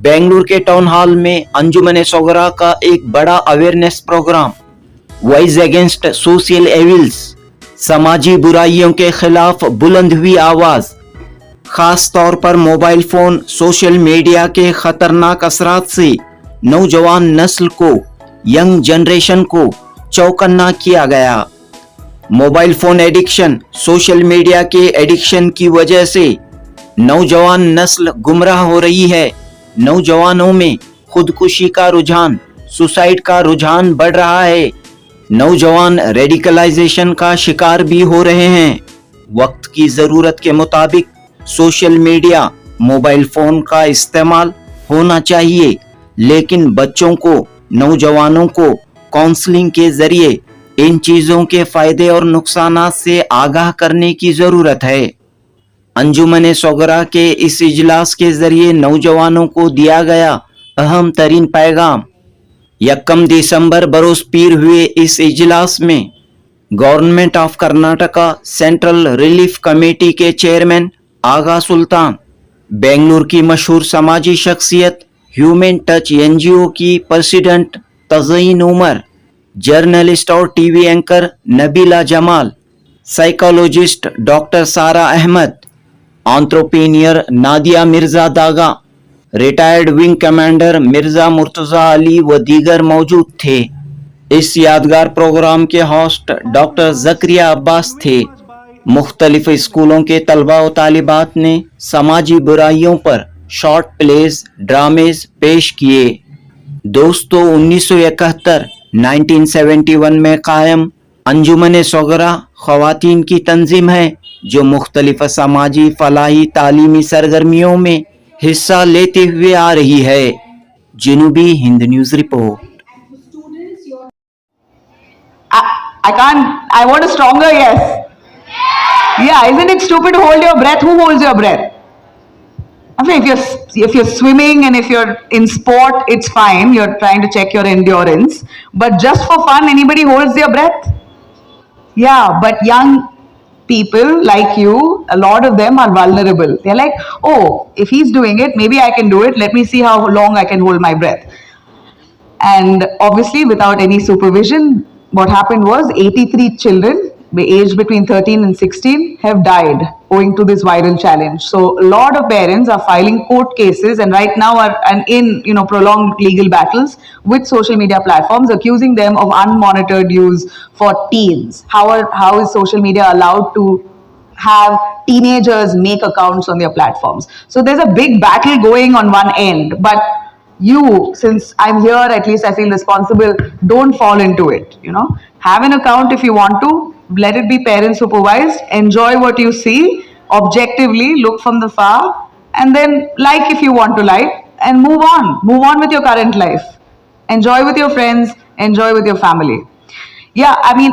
बेंगलुरु के town hall में अंजुमन सोगरा का एक बड़ा awareness programme voice against social evils, समाजी बुराइयों के खिलाफ बुलंद हुई आवाज। खास तौर पर मोबाइल फोन सोशल मीडिया के खतरनाक असरात से नौजवान नस्ल को, यंग जनरेशन को चौकन्ना किया गया। Mobile phone addiction, social media के एडिक्शन की वजह से नौजवान नस्ल गुमराह हो रही है। नौजवानों में खुदकुशी का रुझान, सुसाइड का रुझान बढ़ रहा है। नौजवान रेडिकलाइजेशन का शिकार भी हो रहे हैं। वक्त की जरूरत के मुताबिक सोशल मीडिया, मोबाइल फोन का इस्तेमाल होना चाहिए, लेकिन बच्चों को, नौजवानों को काउंसलिंग के जरिए इन चीजों के फायदे और नुकसानात से आगाह करने की जरूरत है। अंजुमन सोगरा के इस इजलास के जरिए नौजवानों को दिया गया अहम तरीन पैगाम। 1 दिसंबर बरोज पीर हुए इस इजलास में government of Karnataka central relief committee के चेयरमैन आगा सुल्तान, बेंगलुरु की मशहूर समाजी शख्सियत ह्यूमन टच एनजीओ की प्रेसिडेंट तज़ीन उमर, जर्नलिस्ट और TV anchor Nabila Jamal, psychologist doctor Sara Ahmed, entrepreneur Nadia Mirza Daga, retired wing commander Mirza Murtaza Ali व दीगर मौजूद थे। इस यादगार प्रोग्राम के होस्ट डॉक्टर जकरिया अब्बास थे। मुख्तलिफ स्कूलों के तलबा व तालिबात ने समाजी बुराइयों पर शॉर्ट प्लेज, ड्रामेज पेश किए। दोस्तों, 1971 में कायम अंजुमन सोगरा ख्वातीन की तंजीम है जो मुख्तलिफ समाजी, फलाही, तालीमी सरगर्मियों में हिस्सा लेते हुए आ रही है। जनूबी Hind news report. I want a stronger yes. Yeah, isn't it stupid to hold your breath? Who holds your breath? I mean, if you're swimming and if you're in sport, it's fine. You're trying to check your endurance. But just for fun, anybody holds their breath? Yeah, but young people like you, a lot of them are vulnerable. They're like, oh, if he's doing it, maybe I can do it. Let me see how long I can hold my breath. And obviously, without any supervision, what happened was 83 children aged between 13 and 16 have died owing to this viral challenge. So a lot of parents are filing court cases and right now are in prolonged legal battles with social media platforms, accusing them of unmonitored use for teens. How is social media allowed to have teenagers make accounts on their platforms? So there's a big battle going on one end, but you, since I'm here, at least I feel responsible, don't fall into it. Have an account if you want to, let it be parent supervised, enjoy what you see objectively, look from the far, and then like if you want to like, and move on with your current life, enjoy with your friends, enjoy with your family. Yeah, I mean,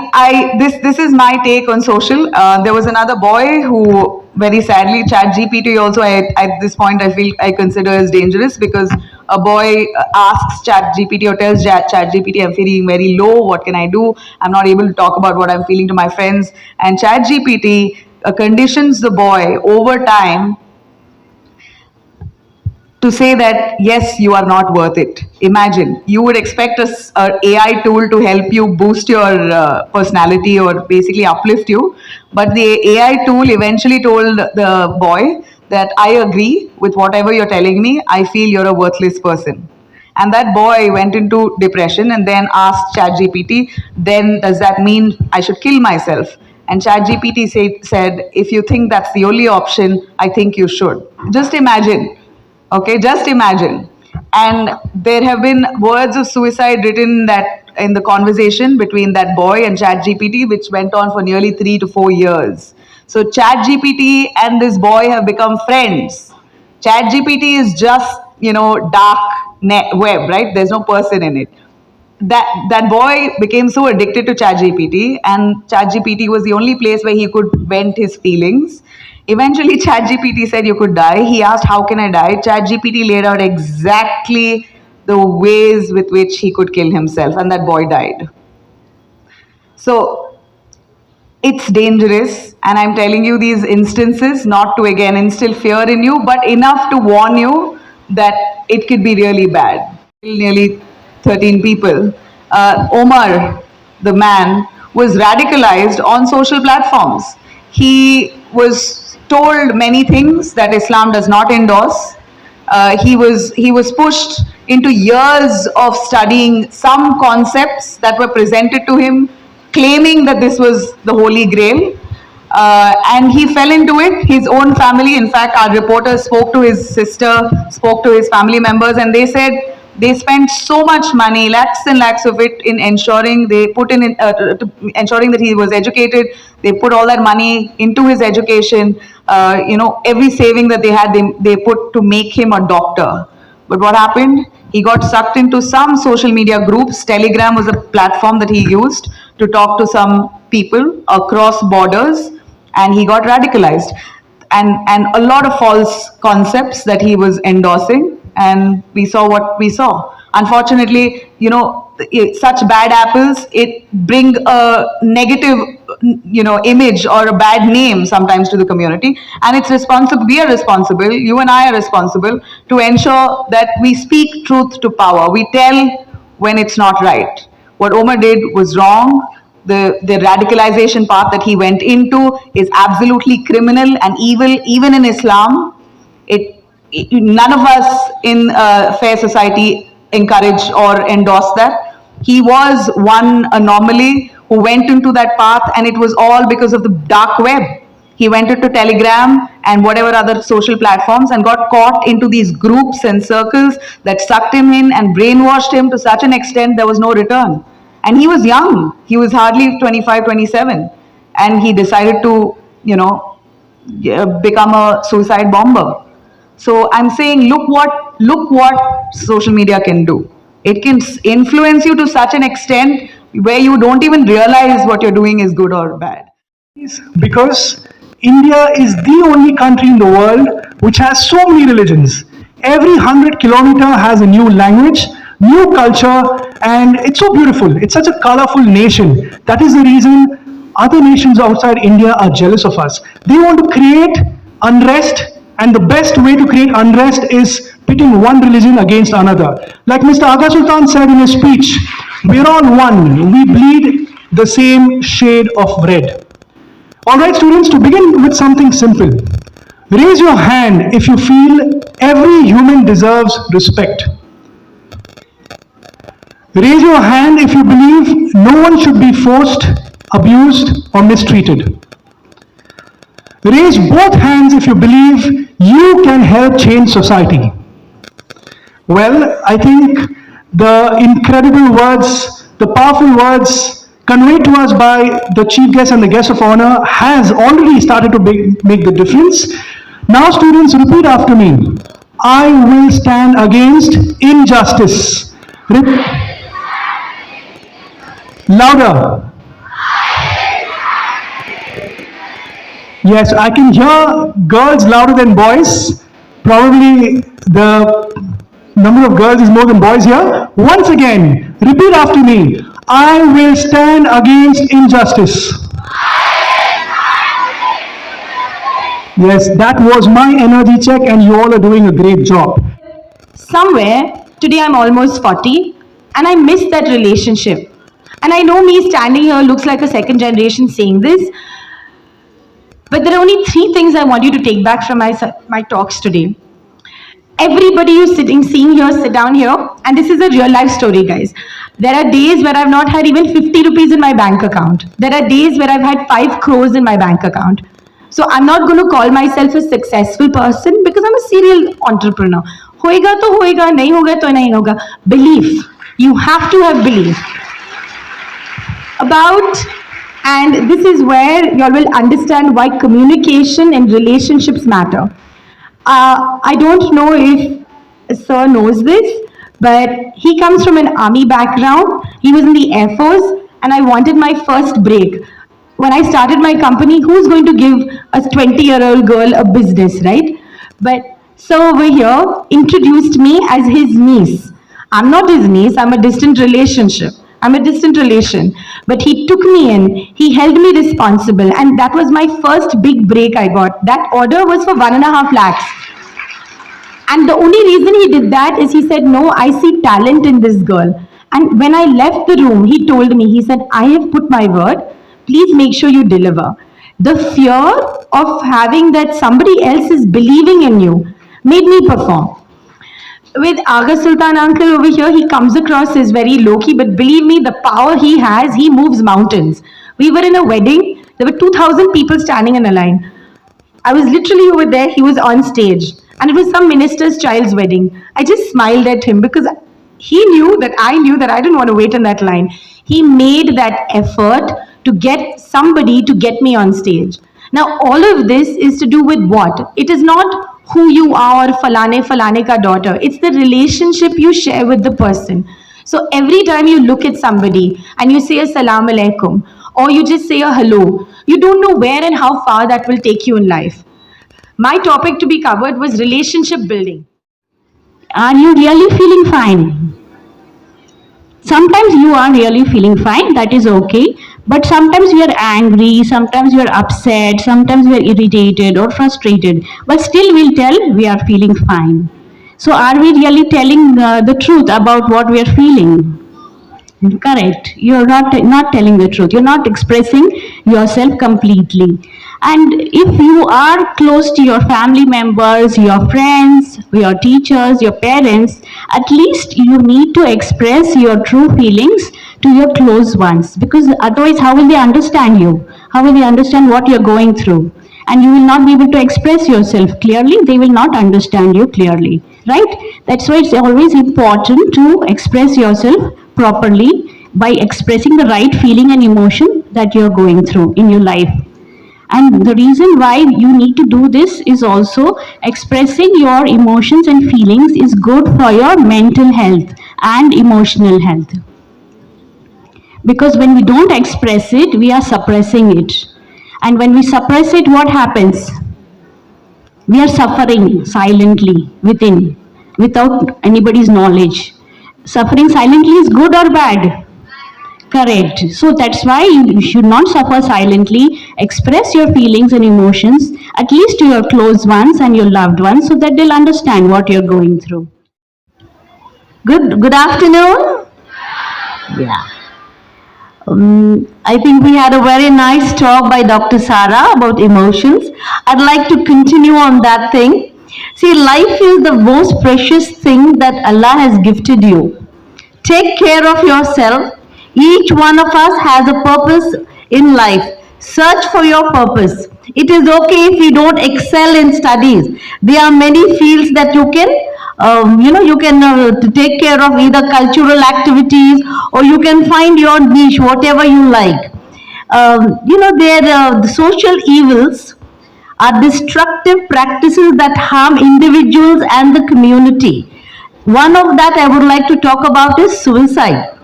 this is my take on social. There was another boy who, very sadly, ChatGPT also at this point I consider as dangerous, because a boy asks ChatGPT or tells ChatGPT, I'm feeling very low, what can I do? I'm not able to talk about what I'm feeling to my friends. And ChatGPT conditions the boy over time to say that, yes, you are not worth it. Imagine, you would expect a AI tool to help you boost your personality or basically uplift you. But the AI tool eventually told the boy that I agree with whatever you're telling me. I feel you're a worthless person. And that boy went into depression and then asked ChatGPT, then does that mean I should kill myself? And ChatGPT said, if you think that's the only option, I think you should. Just imagine. Okay, just imagine. And there have been words of suicide written in the conversation between that boy and ChatGPT, which went on for nearly 3 to 4 years. So ChatGPT and this boy have become friends. ChatGPT is just, dark web, right? There's no person in it. That boy became so addicted to ChatGPT, and ChatGPT was the only place where he could vent his feelings. Eventually, ChatGPT said you could die. He asked, how can I die? ChatGPT laid out exactly the ways with which he could kill himself, and that boy died. So it's dangerous, and I'm telling you these instances not to again instill fear in you, but enough to warn you that it could be really bad. Nearly 13 people. Omar, the man, was radicalized on social platforms. He was told many things that Islam does not endorse. He was pushed into years of studying some concepts that were presented to him, claiming that this was the Holy Grail. And he fell into it. His own family, in fact, our reporter spoke to his sister, spoke to his family members, and they said they spent so much money, lakhs and lakhs of it, in ensuring they put in ensuring that he was educated. They put all that money into his education. Every saving that they had, they put to make him a doctor. But what happened? He got sucked into some social media groups. Telegram was a platform that he used to talk to some people across borders, and he got radicalized. And a lot of false concepts that he was endorsing, and we saw what we saw. Unfortunately, such bad apples, it bring a negative image or a bad name sometimes to the community, and we are responsible, you and I are responsible to ensure that we speak truth to power. We tell when it's not right. What Omar did was wrong. The radicalization path that he went into is absolutely criminal and evil. Even in Islam, none of us in a fair society encourage or endorse that. He was one anomaly who went into that path, and it was all because of the dark web. He went into Telegram and whatever other social platforms and got caught into these groups and circles that sucked him in and brainwashed him to such an extent there was no return. And he was young. He was hardly 25, 27. And he decided to, become a suicide bomber. So I'm saying, look what social media can do. It can influence you to such an extent where you don't even realize what you're doing is good or bad. Because India is the only country in the world which has so many religions. Every 100 kilometers has a new language, new culture, and it's so beautiful. It's such a colorful nation. That is the reason other nations outside India are jealous of us. They want to create unrest, and the best way to create unrest is pitting one religion against another. Like Mr. Aga Sultan said in his speech, we're all one. We bleed the same shade of red. Alright students, to begin with something simple. Raise your hand if you feel every human deserves respect. Raise your hand if you believe no one should be forced, abused, or mistreated. Raise both hands if you believe you can help change society. Well, I think the incredible words, the powerful words conveyed to us by the chief guest and the guest of honor has already started to make the difference. Now students, repeat after me. I will stand against injustice. Louder. Yes, I can hear girls louder than boys. Probably the number of girls is more than boys here. Once again, repeat after me. I will stand against injustice. Yes, that was my energy check, and you all are doing a great job. Somewhere, today I'm almost 40, and I miss that relationship. And I know me standing here looks like a second generation saying this, but there are only 3 things I want you to take back from my talks today. Everybody who's seeing here, sit down here, and this is a real life story, guys. There are days where I've not had even 50 rupees in my bank account. There are days where I've had 5 crores in my bank account. So I'm not going to call myself a successful person because I'm a serial entrepreneur. Hoega to hoega, nahi hoga to nahi hoga. Belief. You have to have belief. And this is where you all will understand why communication and relationships matter. I don't know if Sir knows this, but he comes from an army background. He was in the Air Force, and I wanted my first break. When I started my company, who's going to give a 20-year-old girl a business, right? But Sir over here introduced me as his niece. I'm not his niece, I'm a distant relationship. I'm a distant relation. But he took me in, he held me responsible, and that was my first big break I got. That order was for 1.5 lakhs. And the only reason he did that is he said, "No, I see talent in this girl." And when I left the room, he told me, he said, "I have put my word. Please make sure you deliver." The fear of having that somebody else is believing in you made me perform. With Aga Sultan uncle over here, he comes across as very low-key, but believe me, the power he has, he moves mountains. We were in a wedding. There were 2,000 people standing in a line. I was literally over there. He was on stage. And it was some minister's child's wedding. I just smiled at him because he knew that I didn't want to wait in that line. He made that effort to get somebody to get me on stage. Now, all of this is to do with what? It is not who you are, falane ka daughter. It's the relationship you share with the person. So every time you look at somebody and you say assalamu alaikum or you just say a hello, you don't know where and how far that will take you in life. My topic to be covered was relationship building. Are you really feeling fine? Sometimes you are really feeling fine, that is okay. But sometimes we are angry, sometimes we are upset, sometimes we are irritated or frustrated. But still we'll tell we are feeling fine. So are we really telling the truth about what we are feeling? Correct. You're not telling the truth. You're not expressing yourself completely. And if you are close to your family members, your friends, your teachers, your parents, at least you need to express your true feelings to your close ones, because otherwise how will they understand you? How will they understand what you're going through? And you will not be able to express yourself clearly. They will not understand you clearly, right? That's why it's always important to express yourself properly by expressing the right feeling and emotion that you're going through in your life. And the reason why you need to do this is also expressing your emotions and feelings is good for your mental health and emotional health. Because when we don't express it, we are suppressing it. And when we suppress it, what happens? We are suffering silently within, without anybody's knowledge. Suffering silently is good or bad? Correct. So that's why you should not suffer silently. Express your feelings and emotions, at least to your close ones and your loved ones, so that they'll understand what you're going through. Good afternoon. Yeah. I think we had a very nice talk by Dr. Sara about emotions. I'd like to continue on that thing. See, life is the most precious thing that Allah has gifted you. Take care of yourself. Each one of us has a purpose in life. Search for your purpose. It is okay if you don't excel in studies. There are many fields that you can take care of, either cultural activities, or you can find your niche, whatever you like. The social evils are destructive practices that harm individuals and the community. One of that I would like to talk about is suicide.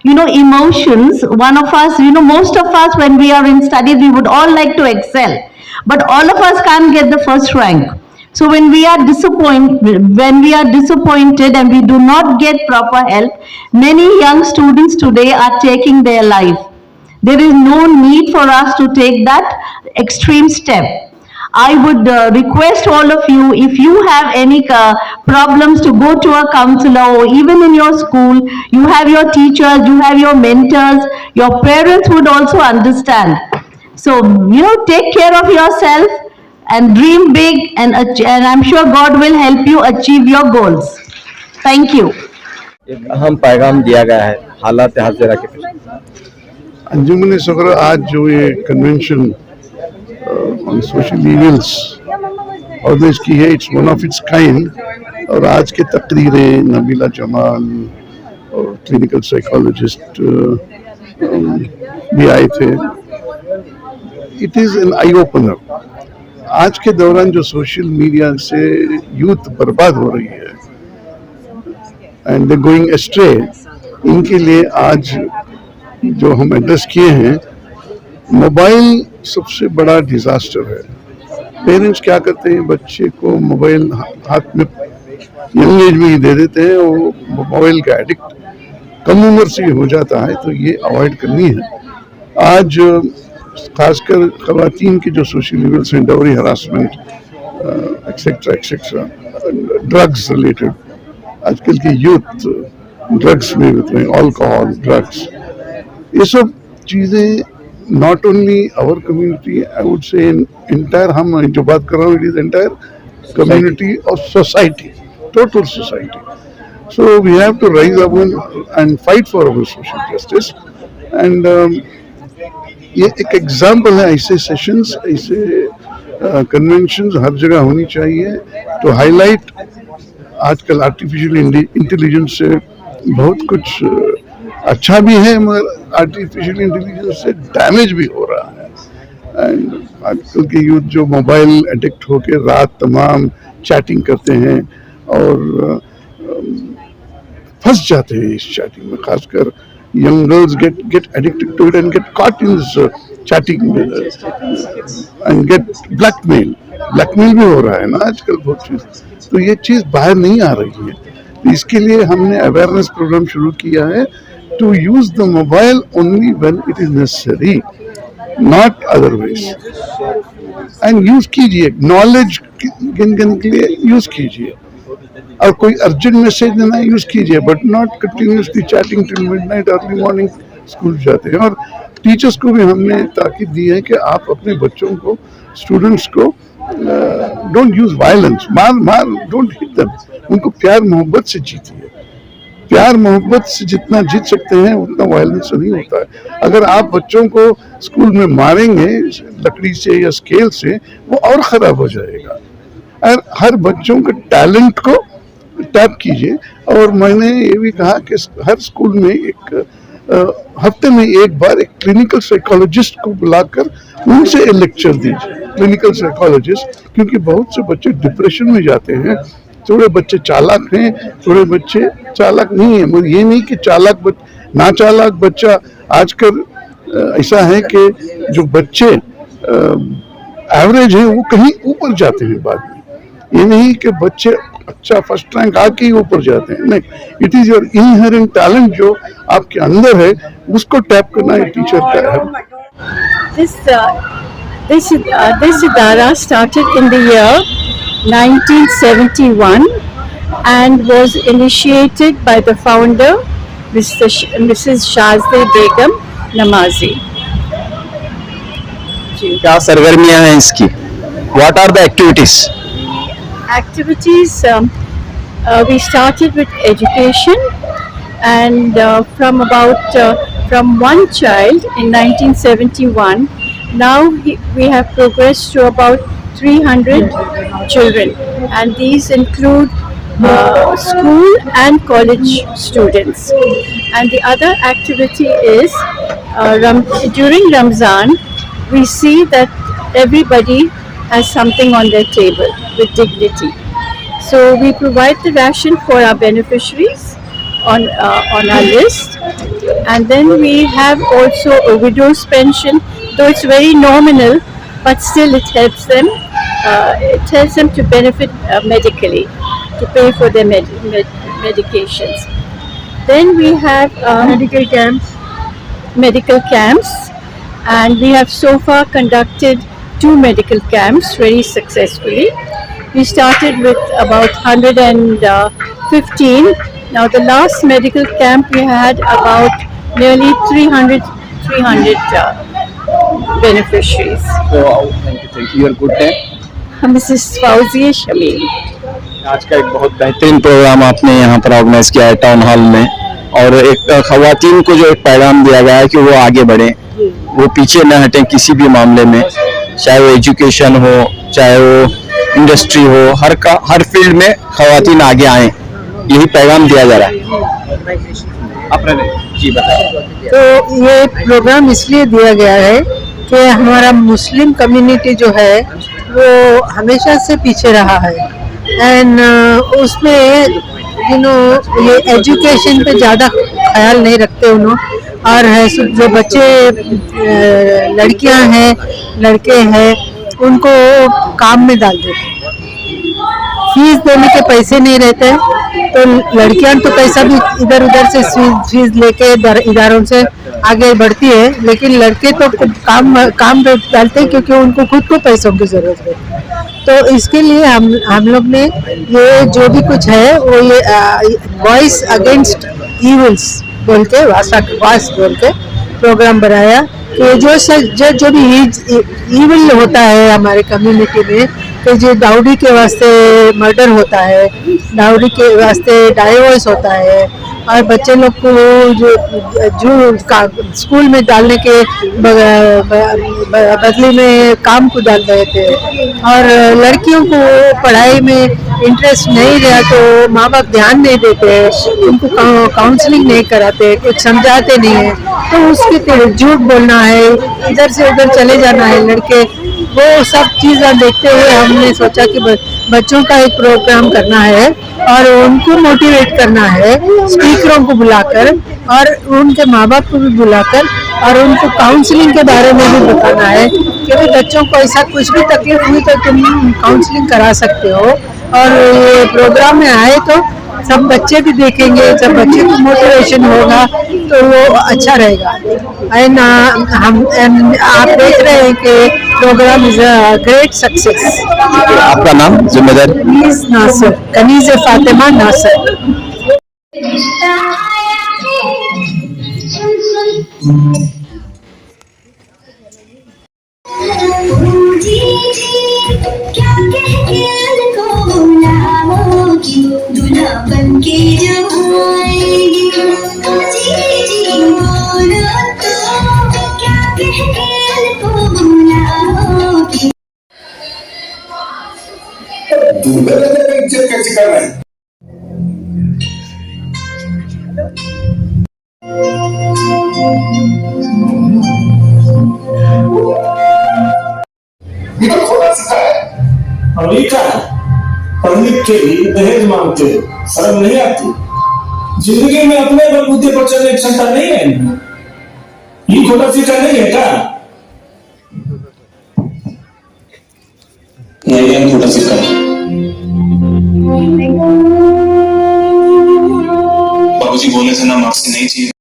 Emotions, one of us, most of us, when we are in studies, we would all like to excel, but all of us can't get the first rank. So when we are disappointed and we do not get proper help, many young students today are taking their life. There is no need for us to take that extreme step. I would request all of you, if you have any problems, to go to a counselor, or even in your school, you have your teachers, you have your mentors, your parents would also understand. So, take care of yourself and dream big, and I'm sure God will help you achieve your goals. Thank you. एक अहम पैगाम दिया गया है हालात हाजिरा के पीछे। अंजुमन सगरा आज जो ये convention on social evils organise की है, it's one of its kind. और आज के तकरीरें नबीला जमाल और क्लिनिकल साइकोलॉजिस्ट भी आए थे। It is an eye opener. आज के दौरान जो सोशल मीडिया से यूथ बर्बाद हो रही है एंड दे गोइंग एस्ट्रे, इनके लिए आज जो हम एड्रेस किए हैं, मोबाइल सबसे बड़ा डिजास्टर है। पेरेंट्स क्या करते हैं, बच्चे को मोबाइल हाथ में यंग एज में ही दे देते हैं, वो मोबाइल का एडिक्ट कम उम्र से हो जाता है, तो ये अवॉइड करनी है। आज खासकर खवातीन के जो सोशल इवेंट्स हैं, dowry harassment, etcetera drugs related, आजकल की यूथ ड्रग्स में अल्कोहल, ड्रग्स, ये सब चीजें not only our community, I would say entire, हम जो बात कर रहा हूँ, it is entire community of society, total society. So we have to rise up and fight for our social justice. And ये एक एग्जाम्पल है, ऐसे सेशंस, ऐसे कन्वेंशंस हर जगह होनी चाहिए टू हाईलाइट. आजकल आर्टिफिशियल इंटेलिजेंस से बहुत कुछ अच्छा भी है, मगर आर्टिफिशियल इंटेलिजेंस से डैमेज भी हो रहा है. एंड आजकल के यूथ जो मोबाइल एडिक्ट होकर रात तमाम चैटिंग करते हैं और फंस जाते हैं इस चैटिंग में, खासकर young girls get addicted to it and get caught in this chatting and get blackmail भी हो रहा है ना आजकल बहुत चीज. तो ये चीज बाहर नहीं आ रही है, तो इसके लिए हमने अवेयरनेस प्रोग्राम शुरू किया है to use the mobile only when it is necessary, not otherwise. And use कीजिए, नॉलेज गेन करने के लिए यूज कीजिए, और कोई अर्जेंट मैसेज देना यूज कीजिए, but not continuously chatting till midnight, early morning school जाते हैं. और टीचर्स को भी हमने ताकीद दी है कि आप अपने बच्चों को, स्टूडेंट्स को, डोंट यूज वायलेंस, मार डोंट हिट देम, उनको प्यार मोहब्बत से जीतिए. प्यार मोहब्बत से जितना जीत सकते हैं उतना वायलेंस से नहीं होता है. अगर आप बच्चों को स्कूल में मारेंगे लकड़ी से या स्केल से, वो और खराब हो जाएगा. और हर बच्चों के टैलेंट को टैप कीजिए. और मैंने ये भी कहा कि हर स्कूल में एक हफ्ते में एक बार एक क्लिनिकल साइकोलॉजिस्ट को बुलाकर उनसे लेक्चर दीजिए, क्लिनिकल साइकोलॉजिस्ट, क्योंकि बहुत से बच्चे डिप्रेशन में जाते हैं. थोड़े बच्चे चालाक हैं, थोड़े बच्चे चालाक नहीं है. मगर ये नहीं कि ना चालाक बच्चा, आजकल ऐसा है कि जो बच्चे एवरेज हैं वो कहीं ऊपर जाते हैं बाद में. ये नहीं कि बच्चे अच्छा फर्स्ट रैंक आके ही ऊपर जाते हैं, नहीं. It is your inherent talent जो आपके अंदर है, उसको टैप करना एक टीचर का है. This Idara started in the year 1971 and was initiated by the founder, Mrs. Shazde Begum Namazi. क्या सरगर्मियां हैं इसकी? What are the activities? Activities, we started with education, and from one child in 1971, now we have progressed to about 300 children, and these include school and college students. And the other activity is during Ramzan, we see that everybody has something on their table with dignity. So we provide the ration for our beneficiaries on our list, and then we have also a widow's pension, though it's very nominal, but still it helps them. It helps them to benefit medically, to pay for their medications. Then we have medical camps, and we have so far conducted 2 medical camps very successfully. We started with about 115. Now the last medical camp we had about nearly 300 beneficiaries. So thank you. Your good name? Mrs. Fauziya Shamim. आज का एक बहुत बेहतरीन programme आपने यहाँ पर organise किया है टाउन हॉल में, और एक खवातीन को जो एक पैगाम दिया गया है कि वो आगे बढ़े, वो पीछे न हटें किसी भी मामले में, चाहे वो एजुकेशन हो, चाहे वो इंडस्ट्री हो, हर फील्ड में खवातीन आगे आए, यही पैगाम दिया जा रहा है. जी बताइए. तो ये प्रोग्राम इसलिए दिया गया है कि हमारा मुस्लिम कम्युनिटी जो है वो हमेशा से पीछे रहा है, एंड उसमें ये एजुकेशन पे ज़्यादा ख्याल नहीं रखते उन्होंने. और है जो बच्चे लड़कियां हैं, लड़के हैं, उनको काम में डाल देते हैं. फीस देने के पैसे नहीं रहते, तो लड़कियां तो कैसा भी इधर उधर से फीस लेके इदारों से आगे बढ़ती है, लेकिन लड़के तो काम डालते हैं क्योंकि उनको खुद को पैसों की जरूरत है. तो इसके लिए हम लोग ने ये जो भी कुछ है वो ये वॉइस अगेंस्ट इविल्स बोल के वास बोल के प्रोग्राम बनाया कि जो भी इविल होता है हमारे कम्युनिटी में, तो जो डाउरी के वास्ते मर्डर होता है, डाउरी के वास्ते डाइवोर्स होता है, और बच्चे लोग को जो स्कूल में डालने के बदले में काम को डाल रहे थे, और लड़कियों को पढ़ाई में इंटरेस्ट नहीं रहा तो माँ बाप ध्यान नहीं देते, उनको काउंसलिंग नहीं कराते, कुछ समझाते नहीं है, तो उसके झूठ बोलना है, इधर से उधर चले जाना है लड़के, वो सब चीज़ें देखते हुए हमने सोचा कि बच्चों का एक प्रोग्राम करना है और उनको मोटिवेट करना है, स्पीकरों को बुलाकर और उनके माँ बाप को भी बुलाकर, और उनको काउंसलिंग के बारे में भी बताना है कि भाई बच्चों को ऐसा कुछ भी तकलीफ हुई तो तुम काउंसलिंग करा सकते हो। और ये प्रोग्राम में आए तो सब बच्चे भी देखेंगे, सब बच्चे को मोटिवेशन होगा तो वो अच्छा रहेगा। एंड आप देख रहे हैं कि programme is a great success. आपका नाम, जिम्मेदार? कनीज नासर, कनीज फातिमा नासर। अमेरिका पढ़ लिख के ही दहेज मांगते, शर्म नहीं आती? जिंदगी में अपने बलबूते पर चलने की क्षमता नहीं है, ये खोटा सीखा नहीं है क्या? नहीं, खोटा सीखा। बाबूजी बोले थे ना, मार्क्स नहीं चाहिए।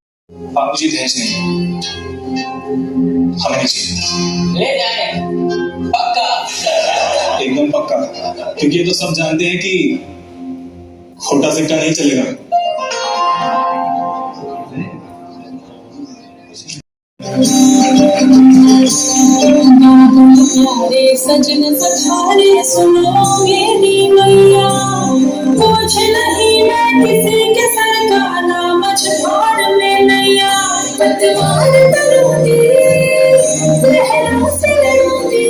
बाबूजी दहेज नहीं, हमें नहीं चाहिए। ले जाए पक्का, एकदम पक्का, क्योंकि ये तो सब जानते हैं कि खोटा सिक्का नहीं चलेगा। प्यारे सजन सखारे सुनो मेरी मैया, कुछ नहीं मैं किसी के सर का नाम मझधार में नैया, पतवार तरूंगी सहरा से लड़ूंगी,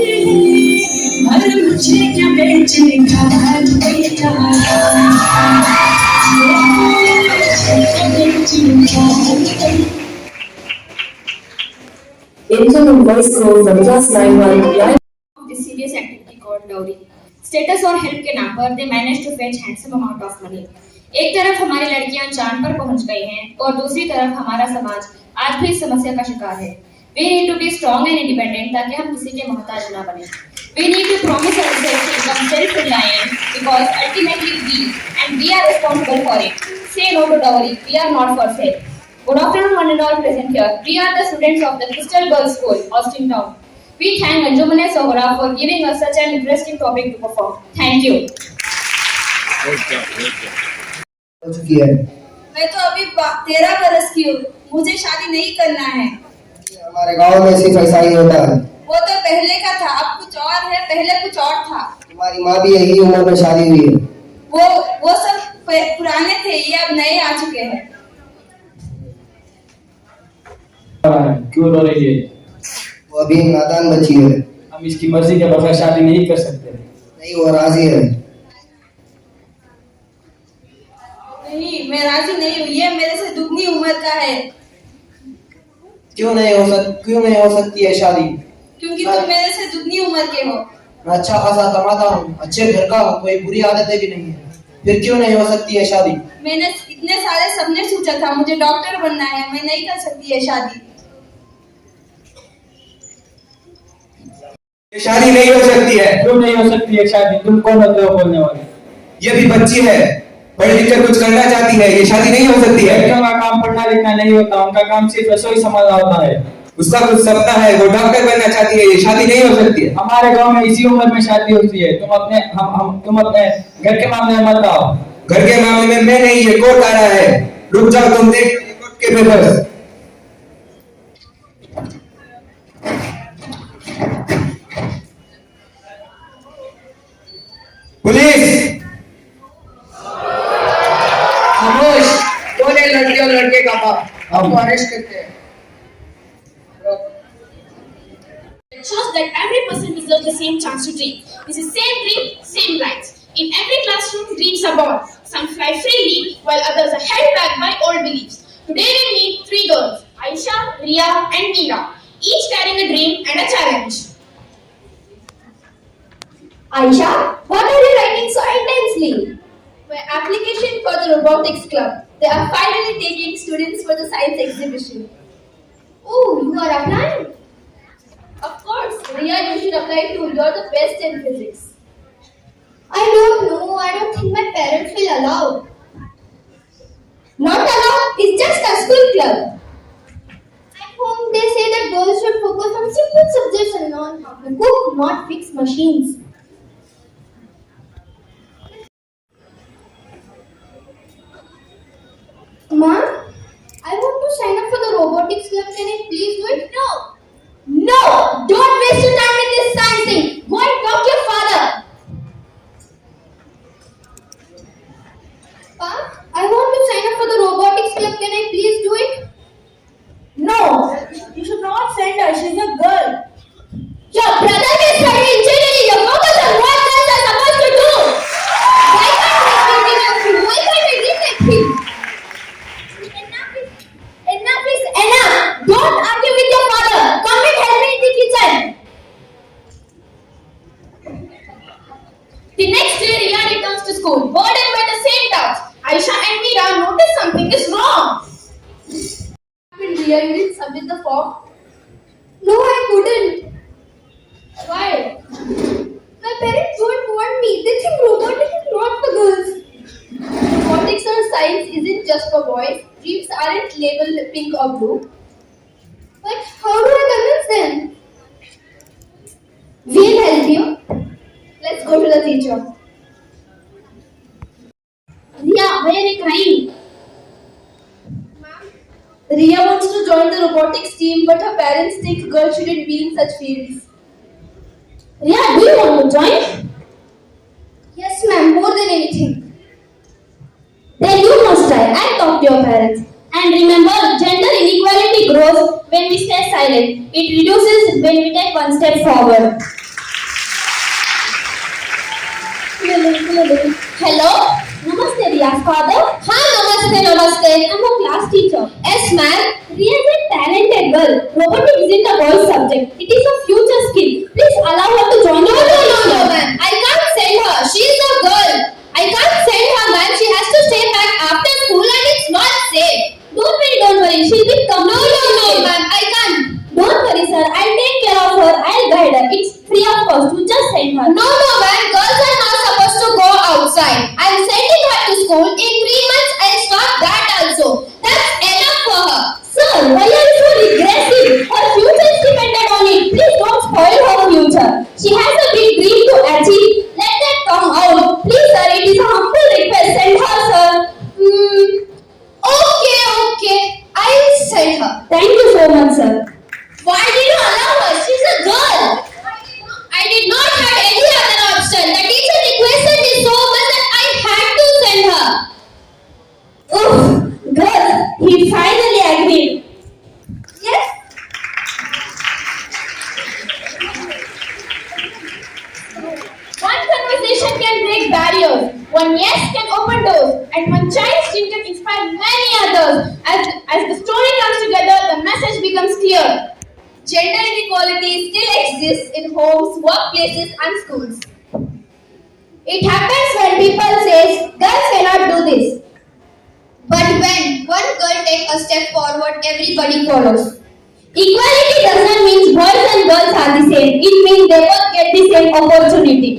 और मुझे क्या बेचने का है बेटा, Incoming voice call from +91 line. The serious activity called dowry. Status और हेल्प के नाम पर they managed to fetch handsome amount of money. एक तरफ हमारी लड़कियां चांद पर पहुंच गई हैं और दूसरी तरफ हमारा समाज आज भी इस समस्या का शिकार है। We need to be strong and independent ताकि हम किसी के मोहताज ना बने। We need to promise ourselves to become self-reliant because ultimately we are responsible for it. Say no to dowry. We are not for sale. Good afternoon, one and all present here. We are the students of the Crystal Girls School, Austin Town. We thank Anjumane Sohra for giving us such an interesting topic to perform. Thank you. मैं तो अभी 13 बरस की हूँ, मुझे शादी नहीं करना है। हमारे गांव में सिर्फ ऐसा ही होता है। वो तो पहले का था, अब कुछ और है, पहले कुछ और था। तुम्हारी माँ भी यही उम्र में शादी हुई है। वो सब पुराने थे, ये अब नए आ चुके हैं। क्यों रो रही है? वो अभी नादान बच्ची है। हम इसकी मर्जी के बगैर शादी नहीं कर सकते। नहीं, वो राजी है। नहीं, मैं राजी नहीं हूँ, ये मेरे से दुगनी उम्र का है। क्यों नहीं हो सकती है शादी? क्योंकि तुम मेरे से दुगनी उम्र के हो। मैं अच्छा खासा कमाता हूँ, अच्छे घर का हूँ, कोई बुरी आदतें भी नहीं है, फिर क्यों नहीं हो सकती है शादी? मैंने इतने सारे सपने सोचा था, मुझे डॉक्टर बनना है, मैं नहीं कर सकती है शादी। शादी नहीं हो सकती है। क्यों नहीं हो सकती है शादी? तुम कौन होते हो बोलने वाले? ये भी बच्ची है, पढ़ लिख कर कुछ करना चाहती है, ये शादी नहीं हो सकती है। बच्चों का काम पढ़ना लिखना नहीं होता, उनका काम सिर्फ रसोई संभालना होता है। उसका कुछ सपना है, वो डॉक्टर बनना चाहती है, ये शादी नहीं हो सकती है। हमारे गांव में इसी उम्र में शादी होती है। तुम अपने घर के मामले में मत आओ। घर के मामले में मैं नहीं, ये कोर्ट आ रहा है। रुक जाओ, तुम देख कोर्ट के पेपर्स। पुलिस खामोश, कौन है लड़की और लड़के का बाप? आपको अरेस्ट करते हैं। It shows that every person deserves the same chance to dream. This is same dream, same rights. In every classroom, dreams are born. Some fly freely, while others are held back by old beliefs. Today we meet three girls, Aisha, Ria, and Meera, each carrying a dream and a challenge. Aisha, what are you writing so intensely? My application for the robotics club. They are finally taking students for the science exhibition. Oh, you are applying? Of course, Ria, you should apply too. You are the best in physics. I don't know. I don't think my parents will allow. Not allow? It's just a school club. At home, they say that girls should focus on simple subjects and learn how to cook, not fix machines. Mom, I want to sign up for the robotics club. Can I please do it? No! No! Don't waste your time with this science thing. Go and talk to your father. Pa, I want to sign up for the robotics club. Can I please do it? No! You should not send her. She's a girl. Your brother will study engineering. You focus on what girls are supposed to do. Why can't we give him? Why can't we give him? Enough is enough. Don't argue with your father. Come and help me in the kitchen. The next day, Ria returns to school, burdened by the same doubts. Aisha and Meera notice something is wrong. Ria, you didn't submit the form? No, I couldn't. Why? My parents don't want me. They think robotics is not for girls. Robotics or science isn't just for boys. Dreams aren't labeled pink or blue. But how do I convince them? We'll help you. Let's go to the teacher. Ria, why are you crying? Ria wants to join the robotics team, but her parents think girls shouldn't be in such fields. Ria, do you want to join? Yes, ma'am, more than anything. Then you must try and talk to your parents. And remember, gender inequality grows when we stay silent. It reduces when we take one step forward. Hello? Namaste, Ria's father. Hi, namaste. I'm a class teacher. Yes, ma'am. Ria is a talented girl. Robotics isn't a boys' subject. It is a future skill. Please allow her to join the No, ma'am. I can't send her. She's a girl. I can't send her, ma'am. She has to stay back after school and it's not safe. Don't worry. She'll be coming. No, ma'am. I can't. Don't worry, sir. I'll take care of her. I'll guide her. It's free of cost. You just send her. No, ma'am. Girls are not supposed to go outside. I'm sending her to school. In 3 months, I'll stop that also. That's enough for her. Sir, why are you so regressive? Her future is dependent on it. Please don't spoil her future. She has a big dream to achieve. Let that come out. Please, sir, it is a humble request. Send her, sir. Okay. I'll send her. Thank you so much, sir. Why did you allow her? She's a girl. I did not have any other option. The teacher requested me so much that I had to send her. Oof, good. He finally agreed. Yes. One conversation can break barriers. One yes can open doors. And one child's dream can inspire many others. As the story comes together, the message becomes clear. Gender inequality still exists in homes, workplaces and schools. It happens when people say girls cannot do this. But when one girl takes a step forward, everybody follows. Equality does not mean boys and girls are the same. It means they both get the same opportunity.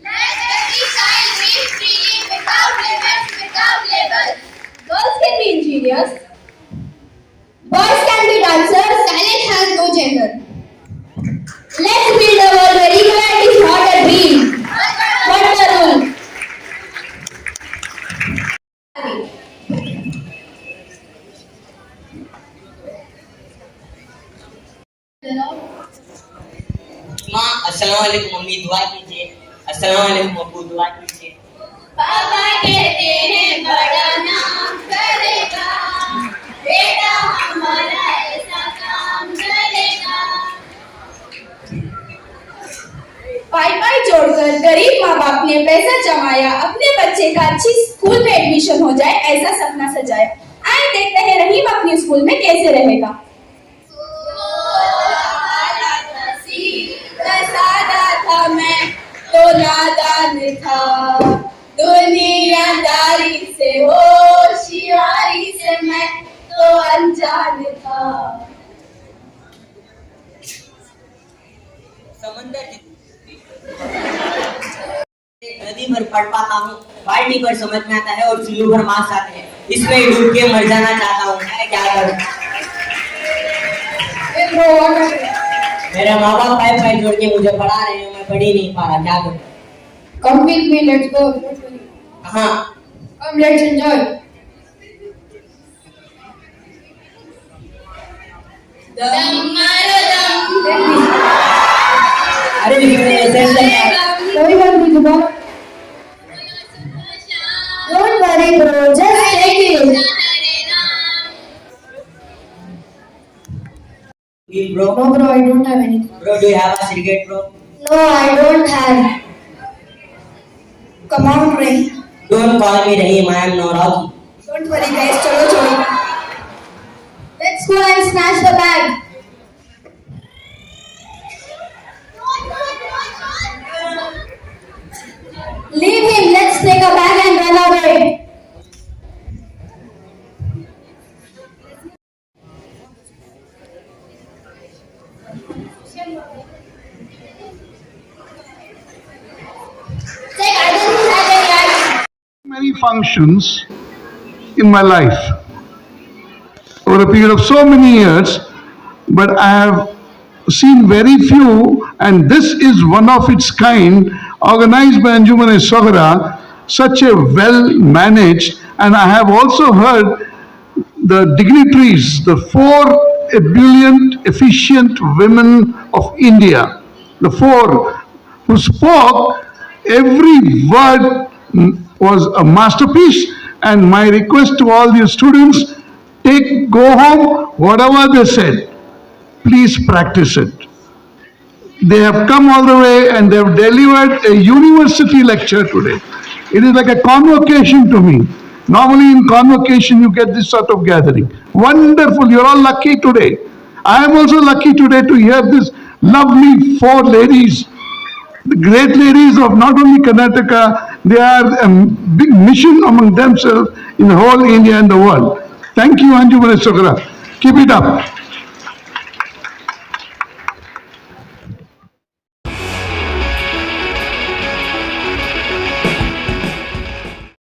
Let every child dream freely without limits, without labels. Girls can be engineers. Boys can be dancers. Talent has no अस्सलाम वालेकुम mummy दुआ कीजिए, अस्सलाम वालेकुम अब्बू दुआ कीजिए। पापा कहते हैं बड़ा नाम करेगा, बेटा हमारा ऐसा काम करेगा। पाई पाई जोड़कर गरीब माँ बाप ने पैसा जमाया, अपने बच्चे का अच्छी स्कूल में एडमिशन हो जाए ऐसा सपना सजाया। आए देखते हैं रहीम अपने स्कूल में कैसे रहेगा। सादा था मैं तो नादान था, दुनियादारी से होशियारी से मैं तो अनजान था। समंदर नदी भर पढ़ पाता हूँ, बाल्टी पर समझ में आता है और चुल्लू भर मांस आते हैं, इसमें डूब के मर जाना चाहता हूँ, मैं क्या करूँ। मेरे माँ बाप पाइप पाइप जोड़ के मुझे पढ़ा रहे हैं, मैं पढ़ ही नहीं पा रहा, क्या करूँ। Come with me, let's go. हाँ Come, let's enjoy. Dum maro dum. अरे Don't worry, bro. Just take it. Bro, No, bro. I don't have anything. bro, do you have a cigarette, bro? No, I don't have. Come on, Ray. Don't call me Rahim, I am no Rocky. Don't worry, guys. Chalo, chalo. Let's go and snatch the bag. Leave him. Let's take a bag and run away. Many functions in my life over a period of so many years, but I have seen very few, and this is one of its kind, organized by Anjuman-e-Soghra, such a well managed, and I have also heard the dignitaries, the 4 ebullient, efficient women of India, the 4 who spoke, every word was a masterpiece, and my request to all the students, go home, whatever they said, please practice it. They have come all the way and they have delivered a university lecture today. It is like a convocation to me. Normally in convocation you get this sort of gathering. Wonderful, you're all lucky today. I am also lucky today to hear this lovely 4 ladies, the great ladies of not only Karnataka, they are a big mission among themselves in the whole India and the world. Thank you, Anjuman-e-Soghra. Keep it up.